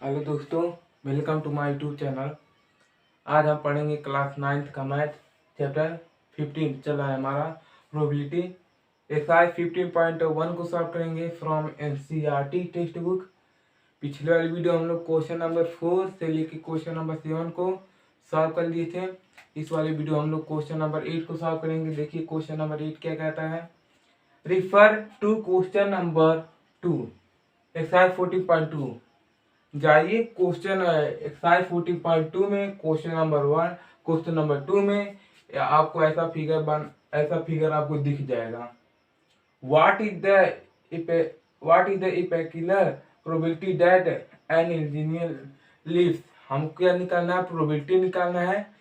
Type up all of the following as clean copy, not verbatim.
Hello दोस्तों, welcome to my YouTube channel. आज हम पढ़ेंगे क्लास 9th का मैथ चैप्टर 15 चल रहा है हमारा प्रोबेबिलिटी। एक्सरसाइज 15.1 को सॉल्व करेंगे फ्रॉम एनसीईआरटी टेक्स्ट बुक। पिछले वाली वीडियो हम लोग क्वेश्चन नंबर 4 से लेके क्वेश्चन नंबर 7 को सॉल्व कर लिए थे। इस वाली वीडियो हम लोग क्वेश्चन नंबर 8 को सॉल्व करेंगे। देखिए क्वेश्चन नंबर 8 क्या कहता है। Refer to question number 2 exercise 14.2। जाइए क्वेश्चन एक्सरसाइज 14.2 में क्वेश्चन नंबर 1 क्वेश्चन नंबर 2 में आपको ऐसा फिगर आपको दिख जाएगा। What is the empirical probability that an engineer lives. हमको क्या निकालना है, प्रोबेबिलिटी निकालना है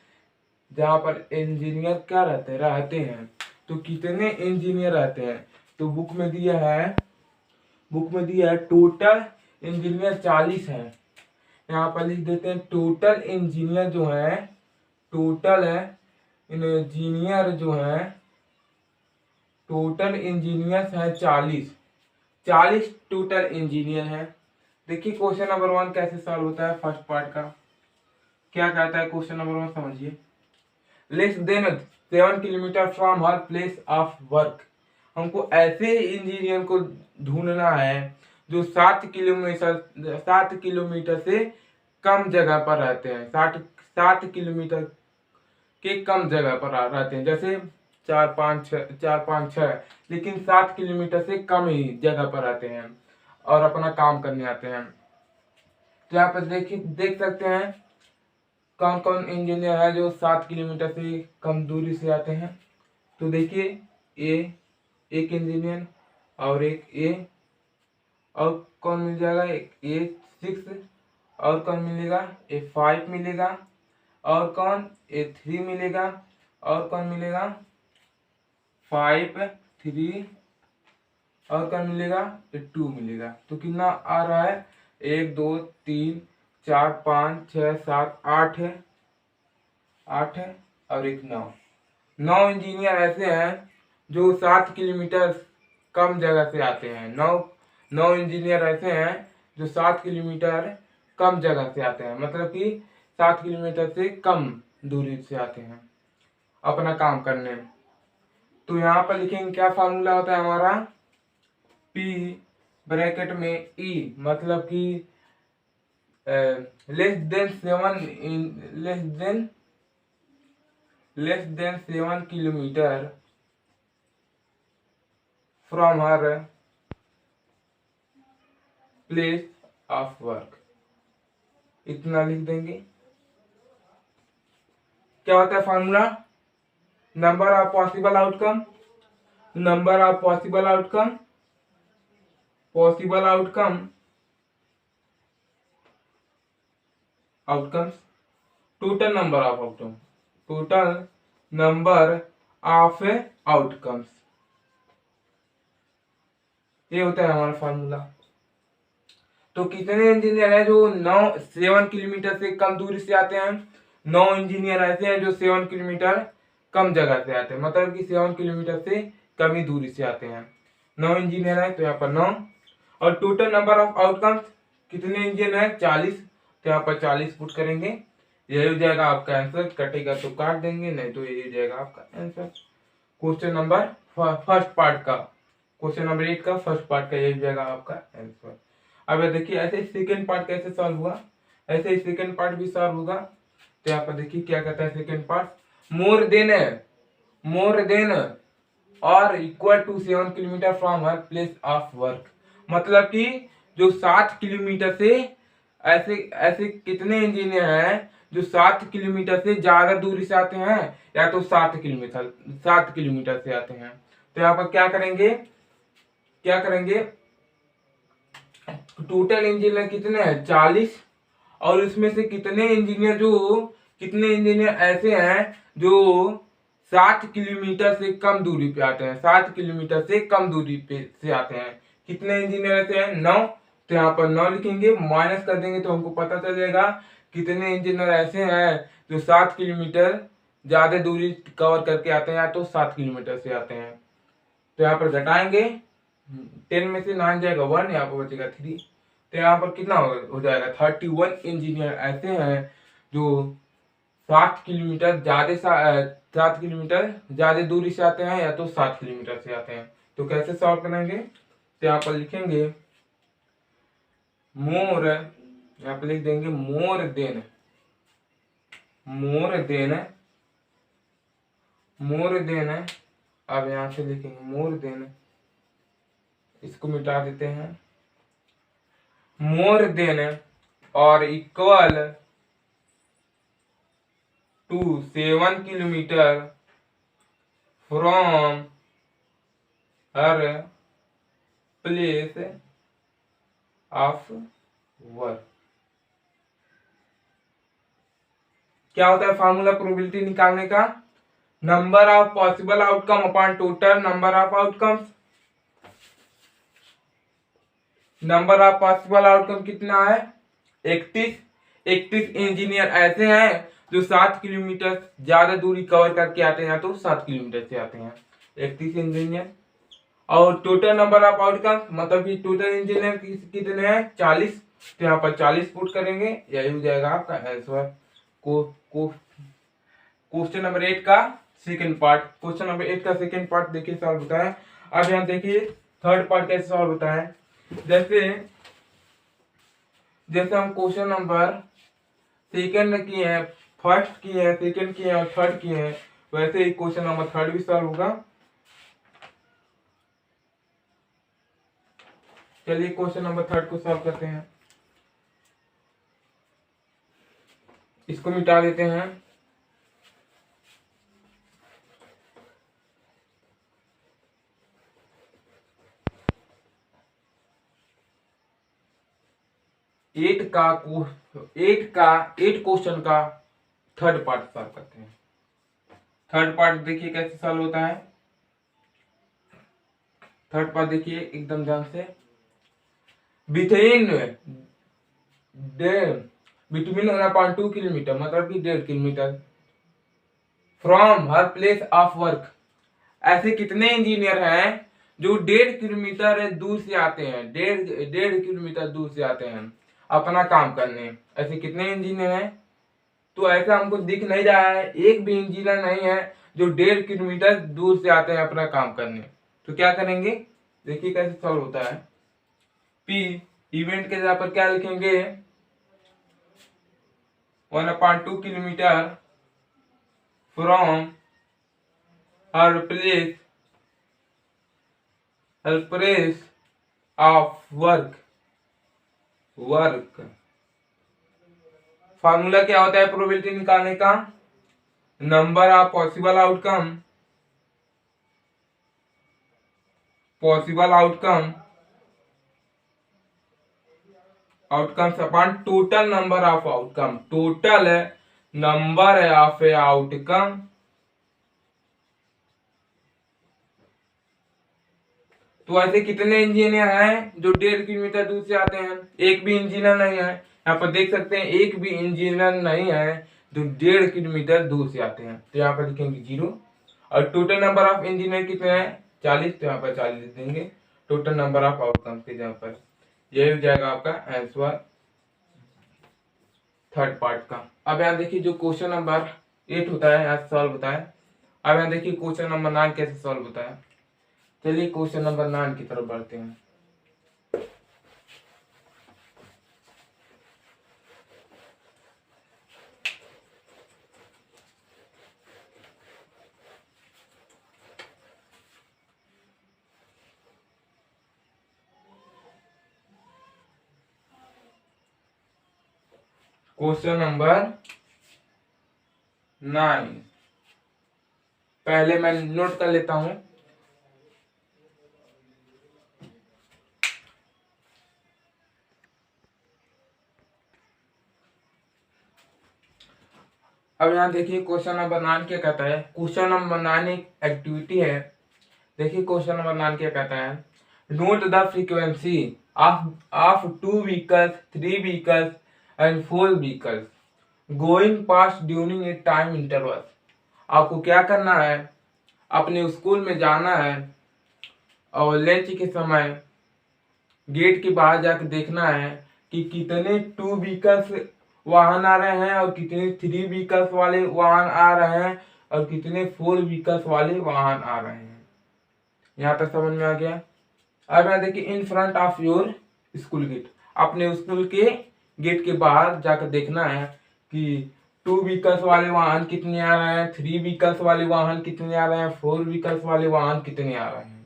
जहाँ पर इंजीनियर क्या रहते हैं। तो कितने इंजीनियर रहते हैं, तो बुक में दिया है टोटल इंजीनियर 40 है। यहाँ पर लिख देते हैं टोटल इंजीनियर जो है, टोटल इंजीनियर है 40 टोटल इंजीनियर है। देखिए क्वेश्चन नंबर 1 कैसे सॉल्व होता है। फर्स्ट पार्ट का क्या कहता है क्वेश्चन नंबर 1 समझिए। Less than 7 kilometre from her place of work. हमको ऐसे इंजीनियर को ढूंढना है जो 7 किलोमीटर से कम जगह पर रहते हैं। 7 किलोमीटर के कम जगह पर रहते हैं, जैसे 4-5-6 लेकिन 7 किलोमीटर से कम ही जगह पर रहते हैं और अपना काम करने आते हैं। तो यहाँ पर देख सकते हैं कौन कौन इंजीनियर है जो 7 किलोमीटर से कम दूरी से आते हैं। तो देखिए एक इंजीनियर और एक और कौन मिल जाएगा, एक A6 और कौन मिलेगा, A5 मिलेगा और कौन A3 मिलेगा और कौन मिलेगा 5 3 और कौन मिलेगा A2 मिलेगा। तो कितना आ रहा है 1 2 3 4 5 6 7 8 है और एक 9 इंजीनियर ऐसे हैं जो 7 किलोमीटर कम जगह से आते हैं। 9 इंजीनियर ऐसे हैं जो 7 किलोमीटर कम जगह से आते हैं, मतलब कि 7 किलोमीटर से कम दूरी से आते हैं अपना काम करने। तो यहाँ पर लिखेंगे क्या फार्मूला होता है हमारा, P ब्रैकेट में E, मतलब कि less than 7 kilometre from her place of work. इतना लिख देंगे। क्या होता है formula, number of possible outcomes total number of outcomes, ये होता है हमारा फॉर्मूला। तो कितने इंजीनियर है जो 7 किलोमीटर से कम दूरी से आते हैं। 9 इंजीनियर ऐसे हैं जो 7 किलोमीटर कम जगह से आते हैं, मतलब कि 7 किलोमीटर से कम ही दूरी से आते हैं। 9 इंजीनियर है तो यहाँ पर 9। और टोटल नंबर ऑफ आउटकम्स कितने इंजीनियर है 40, तो यहाँ पर 40 पुट करेंगे। यही हो जाएगा आपका आंसर। कटेगा तो काट देंगे, नहीं तो यही हो जाएगा आपका answer. Question number first part का, क्वेश्चन नंबर 8 का फर्स्ट पार्ट का यही हो जाएगा आपका आंसर। अब देखिए ऐसे सेकेंड पार्ट कैसे सॉल्व हुआ, ऐसे ही सेकेंड पार्ट भी सॉल्व होगा। तो यहाँ पर देखिए क्या कहता है सेकेंड पार्ट, मोर देन और equal to 7 kilometre from her place of work. मतलब कि जो 7 किलोमीटर से ऐसे कितने इंजीनियर हैं जो 7 किलोमीटर से ज्यादा दूरी से आते हैं, या तो 7 किलोमीटर से आते हैं। तो यहाँ पर क्या करेंगे टोटल इंजीनियर कितने हैं 40, और उसमें से कितने इंजीनियर ऐसे हैं जो 7 किलोमीटर से कम दूरी पे आते हैं, 7 किलोमीटर से कम दूरी पे से आते हैं। कितने इंजीनियर ऐसे हैं 9। तो यहाँ पर 9 लिखेंगे, माइनस कर देंगे तो हमको पता चल जाएगा कितने इंजीनियर ऐसे हैं जो 7 किलोमीटर ज्यादा दूरी कवर करके आते हैं, या तो 7 किलोमीटर से आते हैं। तो यहाँ पर घटाएंगे 10 में से 9 जाएगा 1, यहाँ पर बचेगा 3। तो यहाँ पर कितना हो जाएगा, 31 इंजीनियर ऐसे हैं जो 7 किलोमीटर ज्यादा दूरी से आते हैं या तो 7 किलोमीटर से आते हैं। तो कैसे सॉल्व करेंगे, तो यहाँ पर लिखेंगे मोर, यहाँ पर लिख देंगे मोर देन, अब यहाँ से लिखेंगे मोर देन, इसको मिटा देते हैं, मोर देन और equal to 7 kilometre from her place of work. क्या होता है फार्मूला प्रोबेबिलिटी निकालने का, number of possible outcome upon total number of outcomes. Number of possible outcome कितना है, 31 इंजीनियर ऐसे हैं जो 7 किलोमीटर ज्यादा दूरी कवर करके आते हैं, तो 7 किलोमीटर से आते हैं 31 इंजीनियर। और टोटल नंबर ऑफ आउटकम मतलब कि टोटल इंजीनियर कितने हैं, 40। तो यहाँ पर 40 पुट करेंगे, यही हो जाएगा आपका आंसर। क्वेश्चन नंबर 8 का सेकंड पार्ट, क्वेश्चन नंबर 8 का सेकंड पार्ट देखिए सॉल्व होता है। अब यहाँ देखिए थर्ड पार्ट कैसे सॉल्व होता है। जैसे हम क्वेश्चन नंबर सेकंड किए हैं, फर्स्ट किए हैं, सेकंड किए हैं और थर्ड किए हैं, वैसे ही क्वेश्चन नंबर थर्ड भी सॉल्व होगा। चलिए क्वेश्चन नंबर थर्ड को सॉल्व करते हैं, इसको मिटा देते हैं। एट क्वेश्चन का थर्ड पार्ट सॉल्व करते हैं। थर्ड पार्ट देखिए कैसे सॉल्व होता है। थर्ड पार्ट देखिए एकदम ध्यान से, बिटवीन 1.2 किलोमीटर मतलब कि 1.5 kilometre from her place of work, ऐसे कितने इंजीनियर हैं जो 1.5 किलोमीटर दूर से आते हैं, 1.5 किलोमीटर दूर से आते हैं अपना काम करने। ऐसे कितने इंजीनियर हैं, तो ऐसा हमको दिख नहीं रहा है, एक भी इंजीनियर नहीं है जो 1.5 किलोमीटर दूर से आते हैं अपना काम करने। तो क्या करेंगे, देखिए कैसे सॉल्व होता है। पी इवेंट के जगह पर क्या लिखेंगे, 1/2 kilometre from her place of work. Formula क्या होता है प्रोबेबिलिटी निकालने का, number of possible outcomes upon total number of outcome, total number of outcome. तो ऐसे कितने इंजीनियर हैं जो 1.5 किलोमीटर दूर से आते हैं, एक भी इंजीनियर नहीं है। यहाँ पर देख सकते हैं एक भी इंजीनियर नहीं है जो 1.5 किलोमीटर दूर से आते हैं, तो यहाँ पर लिखेंगे 0। और टोटल नंबर ऑफ इंजीनियर कितने हैं, 40, तो यहाँ पर 40 लिख देंगे टोटल नंबर ऑफ आउटकम के जगह पर। यही हो जाएगा आपका आंसर थर्ड पार्ट का। अब यहाँ देखिए जो क्वेश्चन नंबर 8 होता है यहाँ सॉल्व होता है। अब यहाँ देखिए क्वेश्चन नंबर 9 कैसे सॉल्व होता है। चलिए क्वेश्चन नंबर 9 की तरफ बढ़ते हैं। क्वेश्चन नंबर 9 पहले मैं नोट कर लेता हूं। अब यहाँ देखिए क्वेश्चन नंबर 9 क्या कहता है। क्वेश्चन नंबर 9 एक एक्टिविटी है। देखिए क्वेश्चन नंबर 9 क्या कहता है, note the frequency of 2 vehicles, 3 vehicles and 4 vehicles going past during a time interval. आपको क्या करना है, अपने स्कूल में जाना है और लंच के समय गेट के बाहर जाकर देखना है कि कितने 2 व्हीकल्स वाहन आ रहे हैं और कितने 3 व्हीकल्स वाले वाहन आ रहे हैं और कितने 4 व्हीकल्स वाले वाहन आ रहे हैं। यहाँ पे समझ में आ गया। अब यहाँ देखिए in front of your school gate, अपने स्कूल के गेट के बाहर जाकर देखना है कि 2 व्हीकल्स वाले वाहन कितने आ रहे हैं, 3 व्हीकल्स वाले वाहन कितने आ रहे हैं, 4 व्हीकल्स वाले वाहन कितने आ रहे हैं।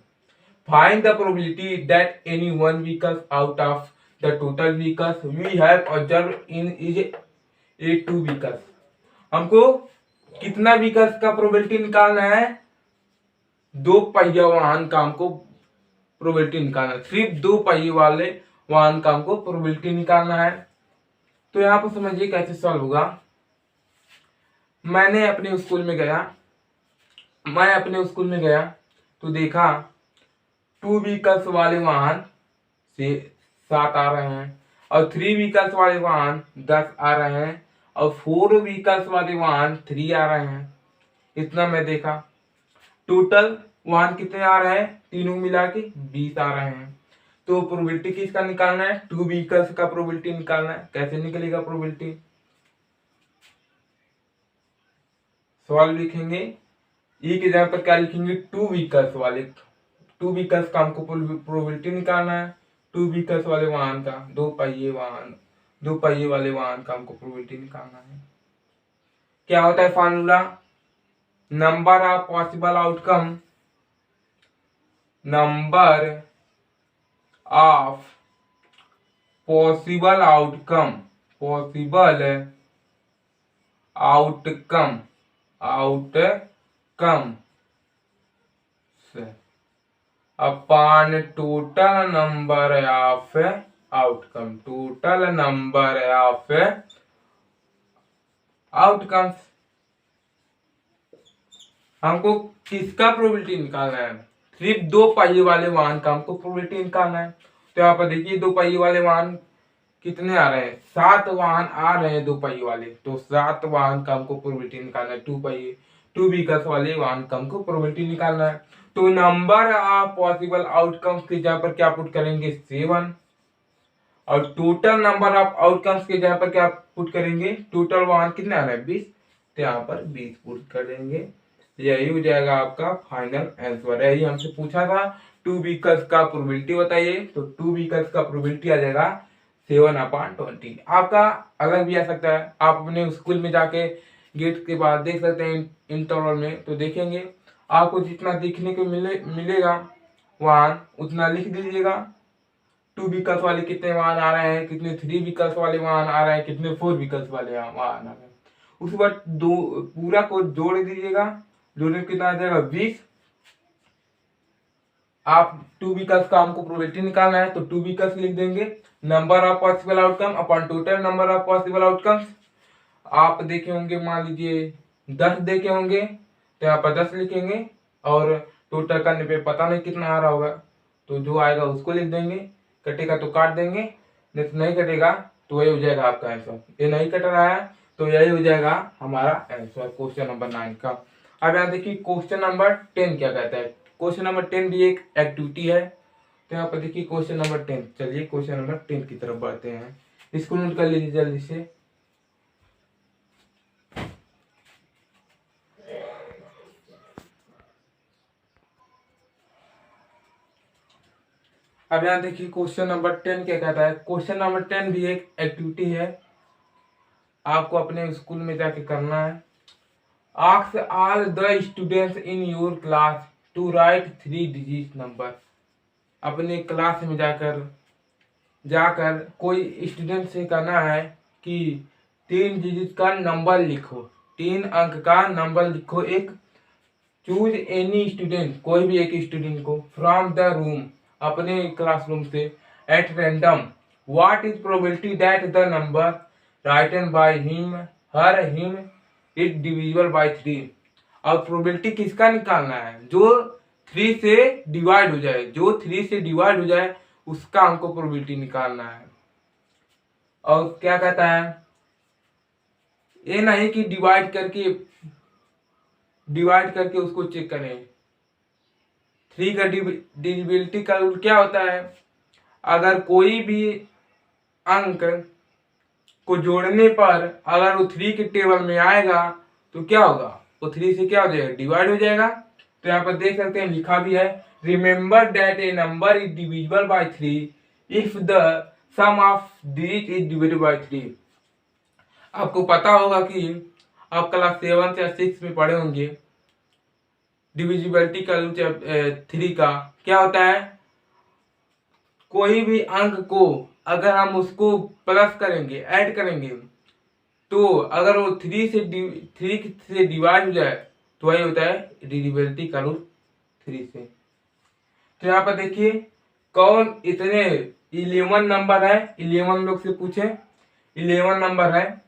Find the probability that any one vehicle out of the total vehicles we have observed in is a 2 vehicles। हमको कितना व्हीकल्स का प्रोबेबिलिटी निकालना है, 2 पहिया वाहन का हमको प्रोबेबिलिटी निकालना है, सिर्फ 2 पहिए वाले वाहन का हमको प्रोबेबिलिटी निकालना है। तो यहाँ पर समझिए कैसे सॉल्व होगा। मैं अपने स्कूल में गया तो देखा 2 व्हीकल्स वाले वाहन से 7 आ रहे हैं और 3 व्हीकल्स वाले वाहन 10 आ रहे हैं और 4 व्हीकल्स वाले वाहन 3 आ रहे हैं। इतना मैं देखा। टोटल वाहन कितने आ रहे हैं, तीनों मिला के 20 आ रहे हैं। तो प्रोबेबिलिटी किसका निकालना है, 2 व्हीकल्स का प्रोबेबिलिटी निकालना है। कैसे निकलेगा प्रोबेबिलिटी, सवाल लिखेंगे ई के जगह पर क्या लिखेंगे, 2 व्हीकल्स वाले, 2 व्हीकल्स का हमको प्रोबेबिलिटी निकालना है। 2 व्हीकल्स वाले वाहन का, 2 पहिए वाले वाहन का हमको प्रोबेबिलिटी निकालना है। क्या होता है formula, number of possible outcome, number of possible outcome upon total number of outcomes. हमको किसका प्रोबेबिलिटी निकालना है, सिर्फ 2 पहिए वाले वाहन का हमको प्रोबेबिलिटी निकालना है। तो यहाँ पर देखिए 2 पहिए वाले वाहन कितने आ रहे हैं, 7 वाहन आ रहे हैं 2 पहिए वाले। तो 7 वाहन का हमको प्रोबेबिलिटी निकालना है। 2 व्हीकल्स वाले वाहन का हमको प्रोबेबिलिटी निकालना है। तो नंबर ऑफ पॉसिबल आउटकम्स के जगह पर क्या पुट करेंगे, 7, और टोटल नंबर ऑफ आउटकम्स के जगह पर क्या पुट करेंगे, टोटल वाहन कितने आ रहे हैं 20, तो यहाँ पर 20 पुट कर देंगे। यही हो जाएगा आपका फाइनल आंसर। यही हमसे पूछा था 2 व्हीकल्स का प्रोबेबिलिटी बताइए, तो 2 व्हीकल्स का प्रोबेबिलिटी आ जाएगा 7/20। आपका अलग भी आ सकता है। आप अपने स्कूल में जाके गेट के बाद देख सकते हैं इंटरवल में, तो देखेंगे आपको जितना देखने को मिलेगा वाहन उतना लिख दीजिएगा। 2 व्हीकल्स वाले कितने वाहन आ रहे हैं, कितने 3 व्हीकल्स वाले वाहन आ रहे हैं, कितने 4 व्हीकल्स वाले वाहन आ रहे हैं। उसके बाद पूरा को जोड़ दीजिएगा, जोड़ने कितना आ जाएगा 20। आप 2 व्हीकल्स का हमको प्रोबेबिलिटी निकालना है, तो 2 व्हीकल्स लिख देंगे, number of possible outcome upon total number of possible outcomes. आप देखे होंगे, मान लीजिए 10 देखे होंगे, तो यहाँ पर 10 लिखेंगे और टोटल करने पे पता नहीं कितना आ रहा होगा, तो जो आएगा उसको लिख देंगे। कटेगा तो काट देंगे, नहीं कटेगा तो वही हो जाएगा आपका आंसर। ये नहीं कट रहा है तो यही हो जाएगा हमारा आंसर क्वेश्चन नंबर 9 का। अब यहाँ देखिए क्वेश्चन नंबर 10 क्या कहता है। क्वेश्चन नंबर 10 भी एक एक्टिविटी है। तो यहाँ पर देखिए क्वेश्चन नंबर 10। चलिए क्वेश्चन नंबर 10 की तरफ बढ़ते हैं। इसको नोट कर लीजिए जल्दी से। अब यहाँ देखिए क्वेश्चन नंबर 10 क्या कहता है। क्वेश्चन नंबर 10 भी एक एक्टिविटी है, आपको अपने स्कूल में जाके करना है। Ask all the students in your class to write 3 digit number. अपने क्लास में जाकर कोई स्टूडेंट से कहना है कि 3 डिजिट का नंबर लिखो, 3 अंक का नंबर लिखो। एक चूज एनी स्टूडेंट, कोई भी एक स्टूडेंट को, फ्रॉम द रूम, अपने क्लासरूम से, at random, what is probability that the number written by him her him is divisible by 3। और प्रोबेबिलिटी किसका निकालना है, जो 3 से डिवाइड हो जाए, जो 3 से डिवाइड हो जाए उसका हमको प्रोबेबिलिटी निकालना है। और क्या कहता है, ये नहीं कि डिवाइड करके उसको चेक करें। 3 का डिविजिबिलिटी का रूल क्या होता है, अगर कोई भी अंक को जोड़ने पर अगर वो 3 के टेबल में आएगा तो क्या होगा, वो 3 से क्या हो जाएगा, डिवाइड हो जाएगा। तो यहाँ पर देख सकते हैं लिखा भी है, remember that a number is divisible by 3 if the sum of digit is divided by 3। आपको पता होगा कि आप क्लास 7 या 6 में पढ़े होंगे डिविजिबिलिटी का 3 का क्या होता है, कोई भी अंक को अगर हम उसको प्लस करेंगे, ऐड करेंगे, तो अगर वो 3 से डिवाइड हो जाए तो वही होता है डिविजिबिलिटी का रूल 3 से। तो यहाँ पर देखिए कौन इतने 11 नंबर है, 11 लोग से पूछे 11 नंबर है,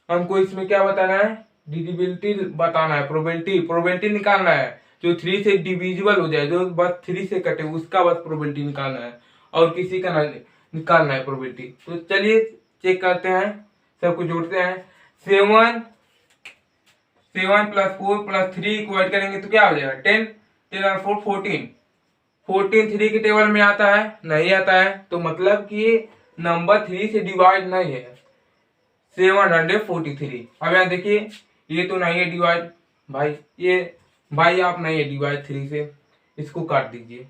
हमको इसमें क्या बताना है, डिविजिबिलिटी बताना है, प्रोबेबिलिटी निकालना है, जो 3 से डिविजिबल हो जाए, जो बस 3 से कटे उसका बस प्रोबेबिलिटी निकालना है और किसी का निकालना है प्रोबेबिलिटी। तो चलिए चेक करते हैं, सबको जोड़ते हैं। 7 प्लस 4 प्लस 3 को ऐड करेंगे तो क्या हो जाएगा 10, 10 और 4 14, 14 3 के टेबल में आता है, नहीं आता है, तो मतलब कि नंबर 3 से डिवाइड नहीं है, 743। अब यहाँ देखिए ये तो नहीं है डिवाइड भाई, ये भाई आप नहीं है डिवाइड 3 से, इसको काट दीजिए।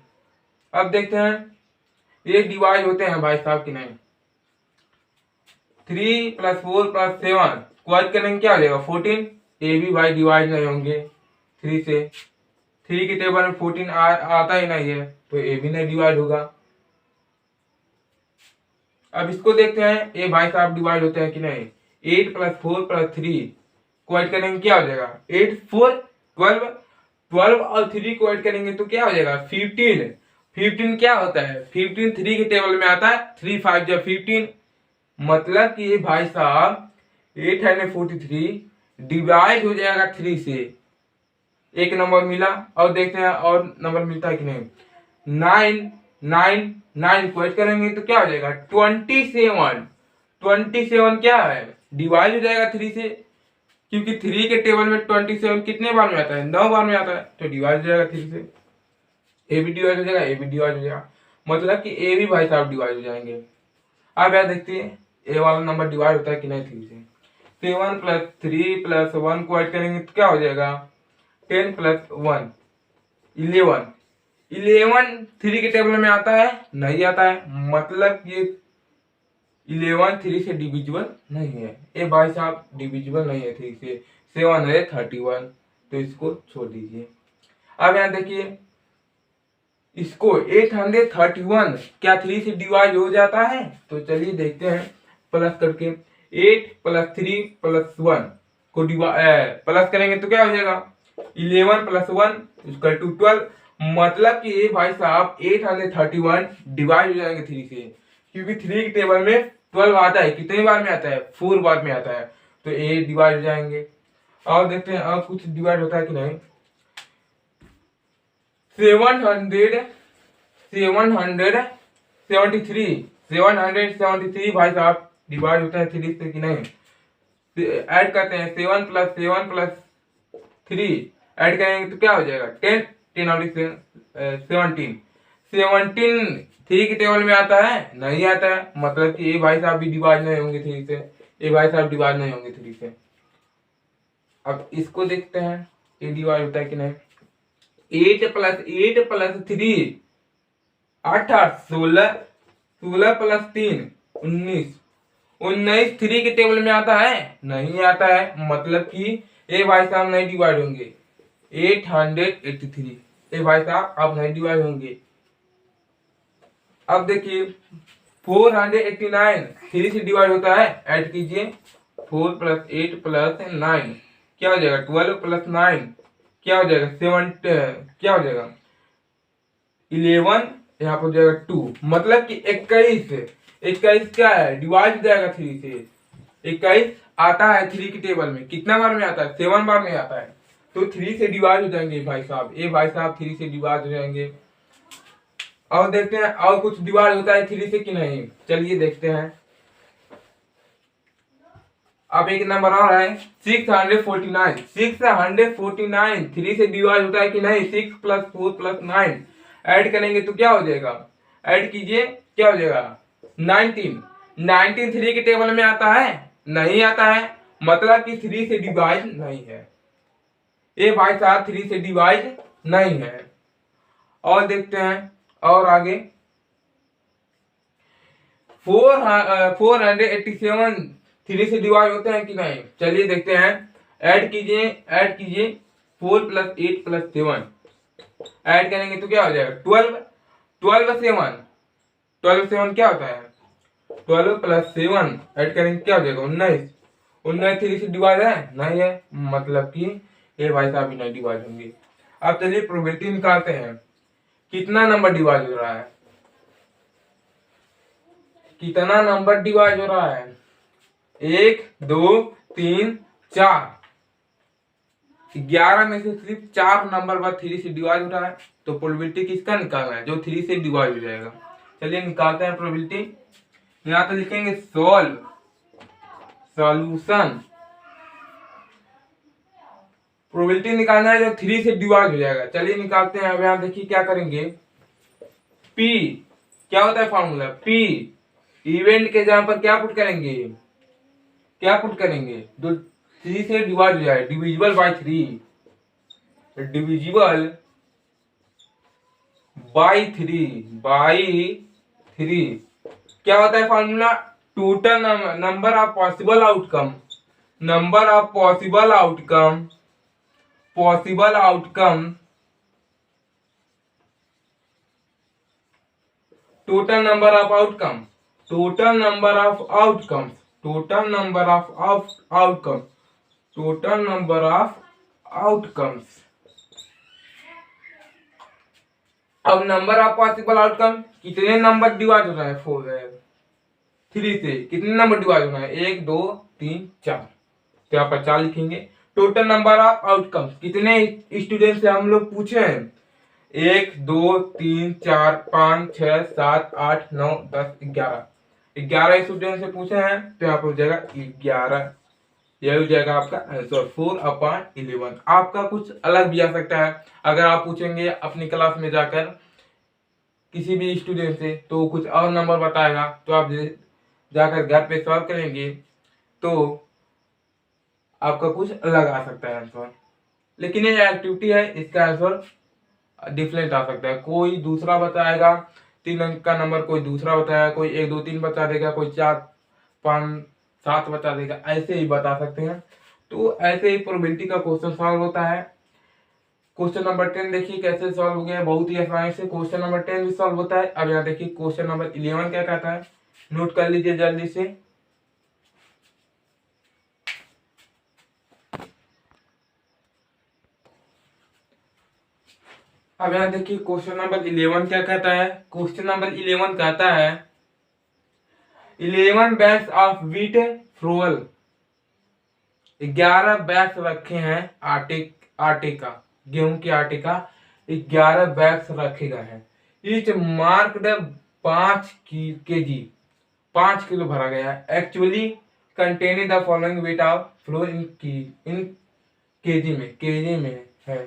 अब देखते हैं ये डिवाइड होते हैं भाई साहब कि नहीं। 3 प्लस 4 प्लस 7 को ऐड करेंगे क्या हो जाएगा 14, ये भी भाई डिवाइड नहीं होंगे 3 से, 3 के टेबल में 14 आता ही नहीं है, तो ये भी नहीं डिवाइड होगा। अब इसको देखते हैं ये भाई साहब डिवाइड होते हैं कि नहीं। 8 प्लस 4 प्लस 3 को ऐड करेंगे क्या हो जाएगा 8 4 12, 12 और 3 को ऐड करेंगे तो क्या हो जाएगा 15, 15 क्या होता है 15 3 के टेबल में आता है, 3 5 जब 15, मतलब कि ये भाई साहब 843 डिवाइड हो जाएगा 3 से। एक नंबर मिला, और देखते हैं और नंबर मिलता है कि नहीं। 9 को ऐड करेंगे तो क्या हो जाएगा 27, 27 क्या है डिवाइड हो जाएगा 3 से, क्योंकि 3 के टेबल में 27 कितने बार में आता है 9 बार में आता है, तो डिवाइड हो जाएगा 3 से। ए भी डिवाइड हो जाएगा, ए भी डिवाइड हो जाएगा, मतलब कि ए भी भाई साहब डिवाइड हो जाएंगे। अब यार देखते हैं ए वाला नंबर डिवाइड होता है कि नहीं 3 से। 7 प्लस 3 प्लस 1 को ऐड करेंगे तो क्या हो जाएगा 10 प्लस 1 11, 11 3 के टेबल में आता है, नहीं आता है, मतलब ये 11 3 से डिविजिबल नहीं है, ये भाई साहब डिविजिबल नहीं है 3 से। 7 है 31, तो इसको छोड़ दीजिए। अब यहाँ देखिए इसको 831 क्या 3 से डिवाइड हो जाता है, तो चलिए देखते हैं प्लस करके। 8 प्लस 3 प्लस 1 को प्लस करेंगे तो क्या हो जाएगा 11 प्लस 1 इक्वल टू 12, मतलब कि ये भाई साहब 831 डिवाइड हो जाएंगे 3 से, क्योंकि 3 के टेबल में 12 आता है, कितने बार में आता है 4 बार में आता है, तो ये डिवाइड हो जाएंगे। और देखते हैं और कुछ डिवाइड होता है कि नहीं। 773 भाई साहब डिवाइड होता है 3 से कि नहीं। ऐड करते हैं 7 प्लस 3 ऐड करेंगे तो क्या हो जाएगा 10, 10 और 17, 17 3 के टेबल में आता है, नहीं आता है, मतलब कि ये भाई साहब भी डिवाइड नहीं होंगे 3 से, ये भाई साहब डिवाइड नहीं होंगे 3 से। अब इसको देखते हैं ये डिवाइड होता है कि नहीं। 8 प्लस 3 8 16, 16 प्लस 3 19, 19 3 के टेबल में आता है, नहीं आता है, मतलब कि ये भाई साहब नहीं डिवाइड होंगे। 883 ये भाई साहब अब नहीं डिवाइड होंगे। अब देखिए 489 3 से डिवाइड होता है, ऐड कीजिए 4 प्लस 8 प्लस 9 क्या हो जाएगा 12 प्लस 9 क्या हो जाएगा 7, क्या हो जाएगा 11, यहाँ पर हो जाएगा 2, मतलब कि 21 क्या है डिवाइड हो जाएगा 3 से। 21 आता है 3 के टेबल में, कितना बार में आता है 7 बार में आता है, तो 3 से डिवाइड हो जाएंगे भाई साहब, ये भाई साहब 3 से डिवाइड हो जाएंगे। और देखते हैं और कुछ डिवाइड होता है 3 से कि नहीं, चलिए देखते हैं। अब एक नंबर और है 649, 649 3 से डिवाइड होता है कि नहीं। 6 प्लस 4 प्लस 9 ऐड करेंगे तो क्या हो जाएगा, ऐड कीजिए क्या हो जाएगा 19। 19 3 के टेबल में आता है, नहीं आता है, मतलब कि 3 से डिवाइड नहीं है। ए भाई साहब 3 से डिवाइड नहीं है। और देखते हैं और आगे 487 3 से डिवाइड होते हैं कि नहीं, चलिए देखते हैं। ऐड कीजिए 4 + 8 + 7 ऐड करेंगे तो क्या हो जाएगा 12। 12 7 क्या होता है 12 + 7 ऐड करेंगे क्या हो जाएगा 19। 19 3 से डिवाइड है, नहीं है, मतलब कि ये भाई साहब भी नहीं डिवाइड होंगे। अब चलिए प्रोबेबिलिटी निकालते हैं, कितना नंबर डिवाइड हो रहा है, कितना नंबर डिवाइड हो रहा है 1 2 3 4। 11 में से सिर्फ 4 नंबर बाद 3 से डिवाइड हो रहा है, तो प्रोबेबिलिटी किसका निकालना है जो 3 से डिवाइड हो जाएगा। चलिए निकालते हैं प्रोबेबिलिटी। यहाँ तो लिखेंगे सॉल्यूशन। प्रोबेबिलिटी निकालना है जो 3 से डिवाइड हो जाएगा। चलिए निकालते हैं। अब यहाँ देखिए क्या करेंगे, पी क्या होता है फॉर्मूला, पी इवेंट के जगह पर क्या पुट करेंगे, जो 3 से डिवाइड हो जाए, डिविजिबल बाय 3, डिविजिबल बाई 3 क्या होता है formula, total number of possible outcome, total number of outcomes. अब नंबर ऑफ पॉसिबल आउटकम, कितने नंबर डिवाइड हो रहा है 3 से, कितने नंबर डिवाइड होना है 1 2 3 4, तो यहाँ पर 4 लिखेंगे। टोटल नंबर ऑफ आउटकम, कितने स्टूडेंट से हम लोग पूछे हैं 1 2 3 4 5 6 7 8 9 10 11 स्टूडेंट से पूछे हैं, तो यहाँ पर हो जाएगा 11, यह हो जाएगा आपका आंसर 4/11। आपका कुछ अलग भी आ सकता है, अगर आप पूछेंगे अपनी क्लास में जाकर किसी भी स्टूडेंट से तो कुछ और नंबर बताएगा, तो आप जाकर घर पे सॉल्व करेंगे तो आपका कुछ अलग आ सकता है आंसर। लेकिन ये एक्टिविटी है, इसका आंसर डिफरेंट आ सकता है। कोई दूसरा बताएगा 3 अंक का नंबर, कोई दूसरा बताएगा, कोई 1 2 3 बता देगा, कोई 4 5 7 बता देगा, ऐसे ही बता सकते हैं। तो ऐसे ही प्रोबेबिलिटी का क्वेश्चन सॉल्व होता है। क्वेश्चन नंबर 10 देखिए कैसे सॉल्व हो गया है, बहुत ही आसानी से क्वेश्चन नंबर 10 भी सॉल्व होता है। अब यहाँ देखिए क्वेश्चन नंबर 11 क्या कहता है, नोट कर लीजिए जल्दी से। अब यहाँ देखिए क्वेश्चन नंबर 11 क्या कहता है, क्वेश्चन नंबर 11 कहता है 11 bags of wheat flour, 11 bags रखे हैं आटे का, गेहूं के आटे का 11 बैग्स रखे गए हैं। ईच मार्क्ड 5 किलो भरा गया है। Actually containing the following weight of floor in KG में है।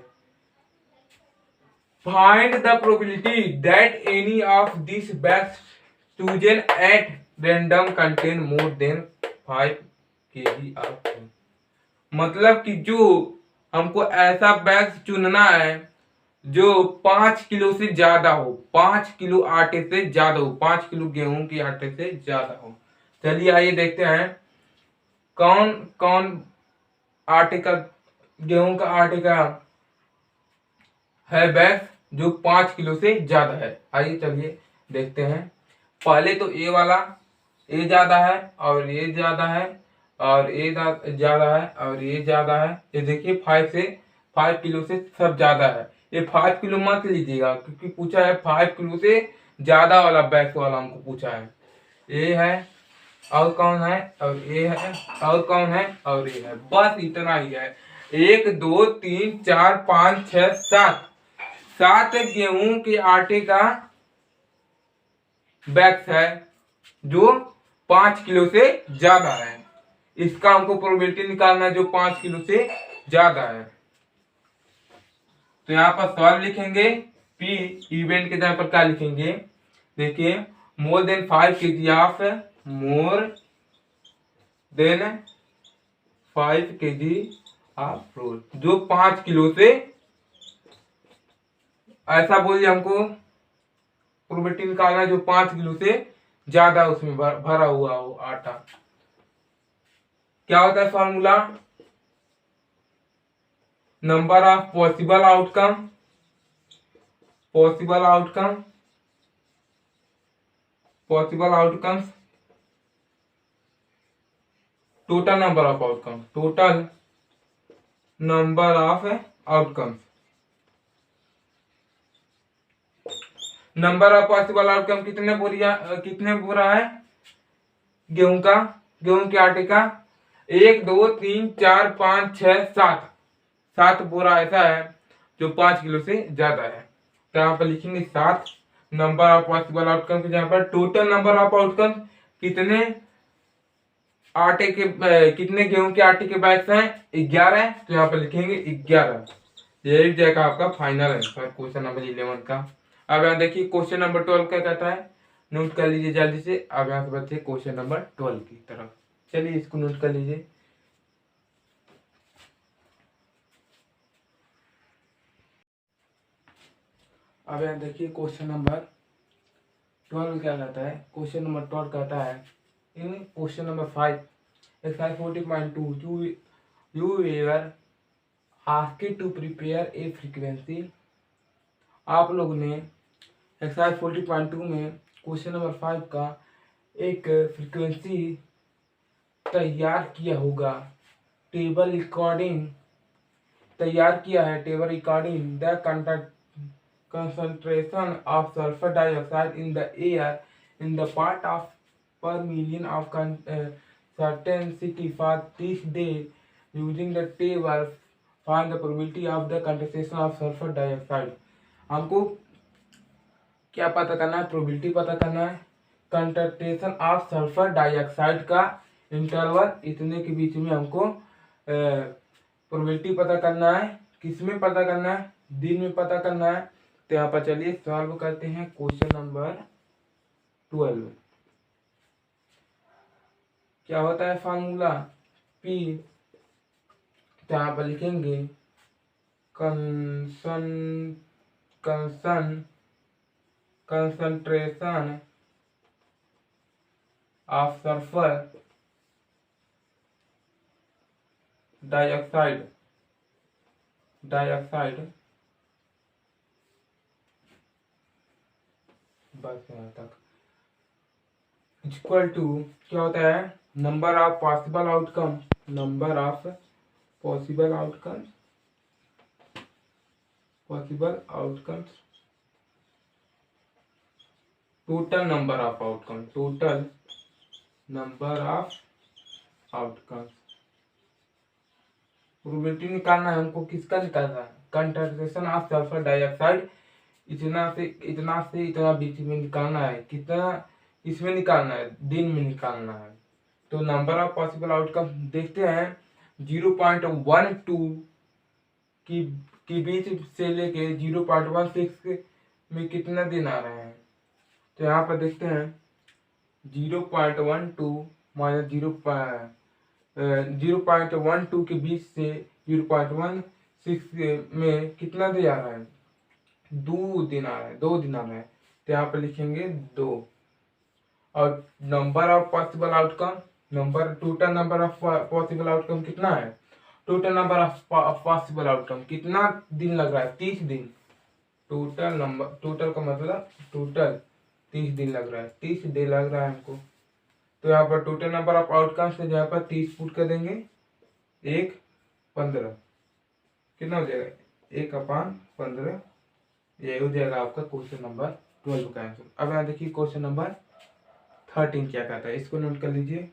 Find the probability that any of this bags chosen at random contain more than 5 kg of, मतलब कि जो हमको ऐसा बैग चुनना है जो 5 किलो से ज्यादा हो, 5 किलो आटे से ज्यादा हो, 5 किलो गेहूं के आटे से ज्यादा हो। चलिए आइए देखते हैं कौन कौन आटे का, गेहूं का आटे का है बैग जो 5 किलो से ज्यादा है। आइए चलिए देखते हैं। पहले तो ए वाला, ए ज्यादा है और ये ज्यादा है और ए ज्यादा है और ये ज्यादा है। ये देखिए 5 किलो से सब ज्यादा है। ये 5 किलो मत लीजिएगा क्योंकि पूछा है 5 किलो से ज्यादा वाला बैग वाला हमको पूछा है। ए है और कौन है और ए है और कौन है और ए है, बस इतना ही है। 1 2 3 4 5 6 7 गेहूं के आटे का बैग्स है जो 5 किलो से ज्यादा है। इसका हमको प्रोबेबिलिटी निकालना है जो 5 किलो से ज्यादा है। तो यहाँ पर सवाल लिखेंगे, पी इवेंट के जगह पर क्या लिखेंगे, देखिए more than 5 kg of more than 5 kg of floor, जो 5 किलो से, ऐसा बोलिए हमको प्रोबेबिलिटी निकालना है जो 5 किलो से ज्यादा उसमें भरा हुआ हो आटा। क्या होता है formula? Number of possible outcome, possible outcome, possible outcomes, total number of outcome, total number of outcomes. Number of possible outcome कितने बोरा है गेहूं का, गेहूं के आटे का? 1 2 3 4 5 6 7, 7 बोरा ऐसा है जो 5 किलो से ज्यादा है। तो यहाँ पर लिखेंगे 7 नंबर ऑफ पॉसिबल आउटकम के जहाँ पर टोटल नंबर ऑफ आउटकम कितने आटे के कितने गेहूं के आटे के बैग्स हैं? 11। तो यहाँ पर लिखेंगे 11। ये एक जाएगा आपका फाइनल आंसर क्वेश्चन नंबर 11 का। अब यहाँ देखिए क्वेश्चन नंबर 12 क्या कहता है, नोट कर लीजिए जल्दी से। अब यहाँ से बढ़ते क्वेश्चन नंबर 12 की तरफ, चलिए इसको नोट कर लीजिए। अब यहाँ देखिए क्वेश्चन नंबर 12 क्या कहता है। क्वेश्चन नंबर 12 कहता है in question number 5 exercise 40.2 you were asked to prepare a frequency। आप लोग ने एक्सरसाइज 40.2 में क्वेश्चन नंबर 5 का एक फ्रीक्वेंसी तैयार किया होगा, टेबल रिकॉर्डिंग तैयार किया है, table recording the concentration of sulfur dioxide in the air in the part of per million of certain city for 30 days using the table find the probability of the concentration of sulfur dioxide। हमको क्या पता करना है? Probability पता करना है concentration of sulphur dioxide का interval इतने के बीच में हमको प्रोबेबिलिटी पता करना है। किसमें पता करना है? दिन में पता करना है। तो यहाँ पर चलिए सॉल्व करते हैं क्वेश्चन नंबर 12। क्या होता है फॉर्मूला? पी, तो यहाँ पर लिखेंगे कंसंट्रेशन ऑफ सल्फर डाइऑक्साइड बस यहाँ तक इक्वल टू क्या होता है? Number of possible outcome, number of possible outcomes, possible outcomes, total number of outcome, total number of outcomes. Probability निकालना है हमको, किसका निकालना है? कंसंट्रेशन ऑफ सल्फर डाइऑक्साइड इतना से इतना बीच में निकालना है। कितना इसमें निकालना है? दिन में निकालना है। तो नंबर ऑफ पॉसिबल आउटकम देखते हैं 0.12 की बीच से लेके 0.16 में कितना दिन आ रहे हैं। तो यहाँ पर देखते हैं 0.12 माइनस 0.12 के बीच से 0.16 में कितना दिन आ रहा है? 2 दिन आ रहा है, 2 दिन आ रहा है। तो यहाँ पर लिखेंगे 2। और number of possible outcome, total number of possible outcome कितना है? Total number of possible outcome कितना दिन लग रहा है? 30 दिन। टोटल का मतलब टोटल 30 दिन लग रहा है, 30 दिन लग रहा है हमको। तो यहाँ पर टोटल नंबर ऑफ आउटकम से जहाँ पर 30 पुट कर देंगे 1 15 कितना हो जाएगा? 1/15। ये हो जाएगा आपका क्वेश्चन नंबर 12 का आंसर। अब यहाँ देखिए क्वेश्चन नंबर 13 क्या कहता है, इसको नोट कर लीजिए।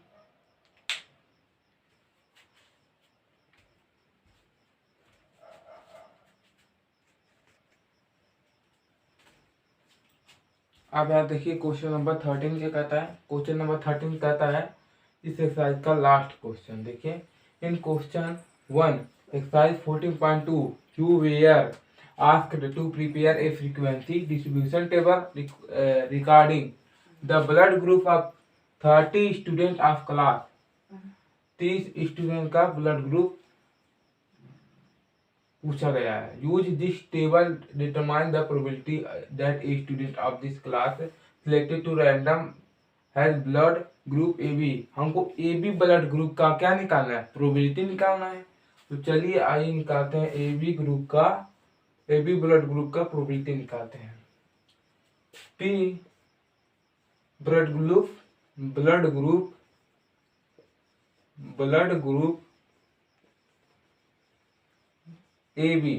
अब यहाँ देखिए क्वेश्चन नंबर 13 क्या कहता है। क्वेश्चन नंबर 13 कहता है इस एक्सरसाइज का लास्ट क्वेश्चन देखिए। In question 1 exercise 14.2 you were asked to prepare a frequency distribution table regarding the blood group of 30 student of class, 30 student का ब्लड ग्रुप पूछा गया है। Use this table determine the probability that a student of this class selected to random has blood group A B. हमको A B blood group का क्या निकालना है, probability निकालना है। तो चलिए आइए निकालते हैं ए बी ग्रुप का, ए बी ब्लड ग्रुप का प्रोबेबिलिटी निकालते हैं। P blood group A B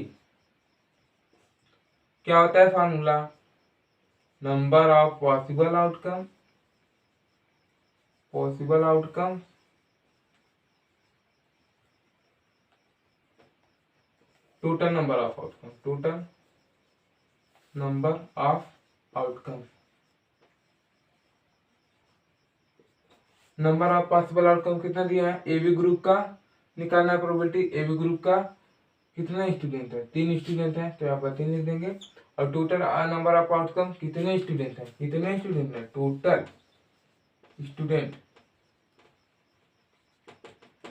क्या होता है formula, number of possible outcome total number of outcome. Number of possible outcome कितना दिया है, ए बी ग्रुप का निकालना है प्रोबेबिलिटी। ए बी ग्रुप का कितना स्टूडेंट है, 3 स्टूडेंट है, तो यहाँ पर 3 लिख देंगे। और टोटल नंबर ऑफ आउटकम कितने स्टूडेंट है, टोटल स्टूडेंट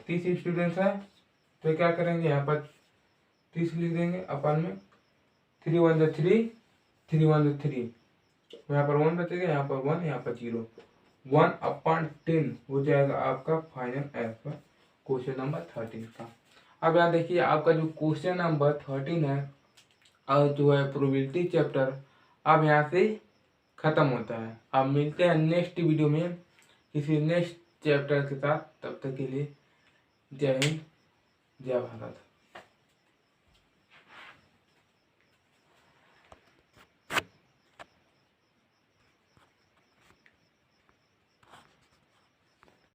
30 स्टूडेंट है। तो क्या करेंगे, यहाँ पर 30 लिख देंगे अपन में, 3 1 3, 3 1 3, यहाँ पर 1 बचेगा, यहाँ पर 1, यहाँ पर 0, 1/10 हो जाएगा आपका फाइनल आंसर क्वेश्चन नंबर 13 का। अब यहाँ देखिए आपका जो क्वेश्चन नंबर 13 है और जो है प्रोबेबिलिटी चैप्टर अब यहाँ से खत्म होता है। अब मिलते हैं नेक्स्ट वीडियो में किसी नेक्स्ट चैप्टर के साथ, तब तक के लिए जय हिंद जय भारत।